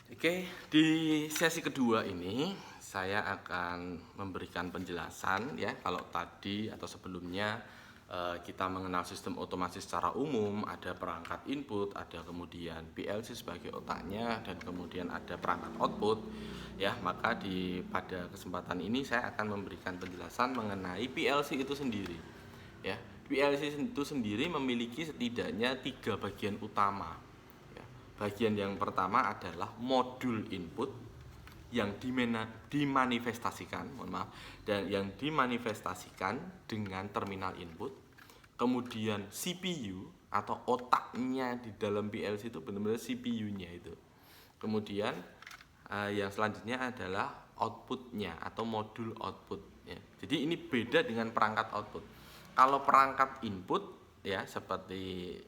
Oke, di sesi kedua ini saya akan memberikan penjelasan ya. Kalau tadi atau sebelumnya kita mengenal sistem otomasi secara umum, ada perangkat input, ada kemudian PLC sebagai otaknya, dan kemudian ada perangkat output. Ya, maka pada kesempatan ini saya akan memberikan penjelasan mengenai PLC itu sendiri. Ya, PLC itu sendiri memiliki setidaknya 3 bagian utama. Bagian yang pertama adalah modul input yang dimanifestasikan, dan yang dimanifestasikan dengan terminal input. Kemudian CPU atau otaknya di dalam PLC itu benar-benar CPU-nya itu. Kemudian yang selanjutnya adalah outputnya atau modul output. Ya. Jadi ini beda dengan perangkat output. Kalau perangkat input ya seperti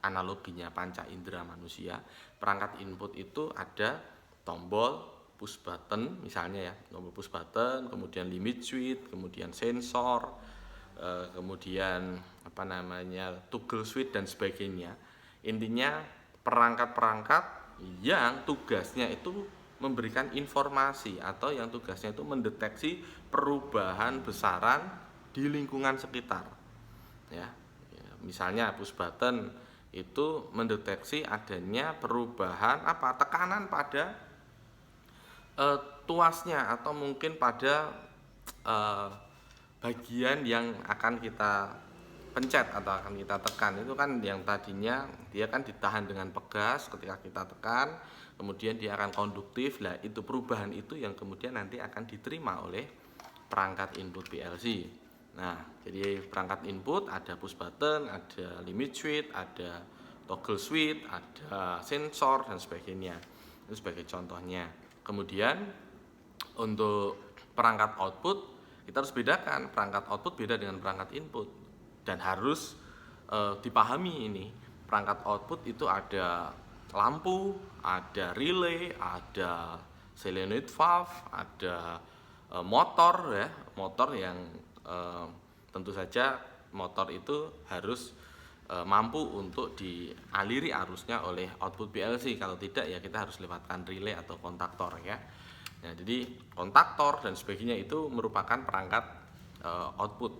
analoginya panca indera manusia, perangkat input itu ada tombol push button misalnya ya, tombol push button, kemudian limit switch, kemudian sensor, kemudian toggle switch dan sebagainya. Intinya perangkat-perangkat yang tugasnya itu memberikan informasi atau yang tugasnya itu mendeteksi perubahan besaran di lingkungan sekitar. Ya, misalnya push button itu mendeteksi adanya perubahan tekanan pada tuasnya atau mungkin pada bagian yang akan kita pencet atau akan kita tekan. Itu kan yang tadinya dia kan ditahan dengan pegas, ketika kita tekan kemudian dia akan konduktif. Lah itu perubahan itu yang kemudian nanti akan diterima oleh perangkat input PLC. Nah, jadi perangkat input ada push button, ada limit switch, ada toggle switch, ada sensor dan sebagainya. Itu sebagai contohnya. Kemudian untuk perangkat output kita harus bedakan, perangkat output beda dengan perangkat input dan harus dipahami ini. Perangkat output itu ada lampu, ada relay, ada solenoid valve, ada motor ya, motor yang tentu saja motor itu harus mampu untuk dialiri arusnya oleh output PLC. Kalau tidak ya kita harus lewatkan relay atau kontaktor ya. Nah, jadi kontaktor dan sebagainya itu merupakan perangkat output.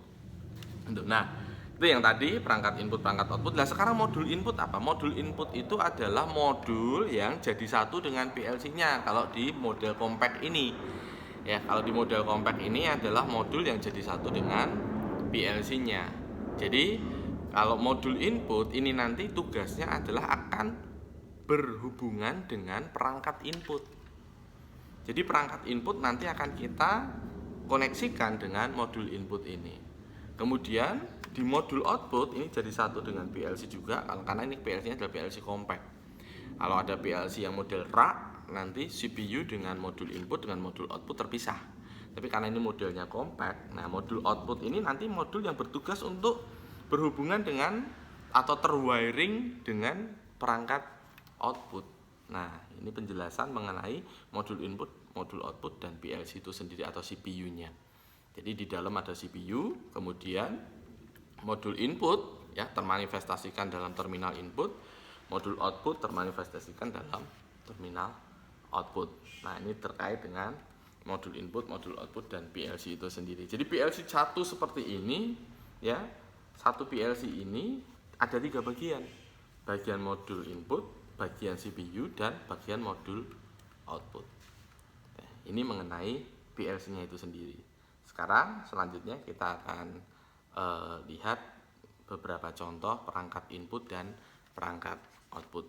Nah, itu yang tadi perangkat input, perangkat output. Nah, sekarang modul input apa? Modul input itu adalah modul yang jadi satu dengan PLC-nya. Kalau di model compact ini, ya, kalau di model compact ini adalah modul yang jadi satu dengan PLC-nya. Jadi, kalau modul input ini nanti tugasnya adalah akan berhubungan dengan perangkat input. Jadi perangkat input nanti akan kita koneksikan dengan modul input ini. Kemudian di modul output ini jadi satu dengan PLC juga, karena ini PLC-nya adalah PLC compact. Kalau ada PLC yang model rack, nanti CPU dengan modul input dengan modul output terpisah. Tapi karena ini modelnya compact, nah modul output ini nanti modul yang bertugas untuk berhubungan dengan atau terwiring dengan perangkat output. Nah, ini penjelasan mengenai modul input, modul output, dan PLC itu sendiri atau CPU-nya. Jadi di dalam ada CPU, kemudian modul input ya termanifestasikan dalam terminal input, modul output termanifestasikan dalam terminal output. Nah, ini terkait dengan modul input, modul output, dan PLC itu sendiri. Jadi PLC satu seperti ini ya, satu PLC ini ada 3 bagian. Bagian modul input, bagian CPU, dan bagian modul output. Ini mengenai PLC-nya itu sendiri. Sekarang selanjutnya kita akan lihat beberapa contoh perangkat input dan perangkat output.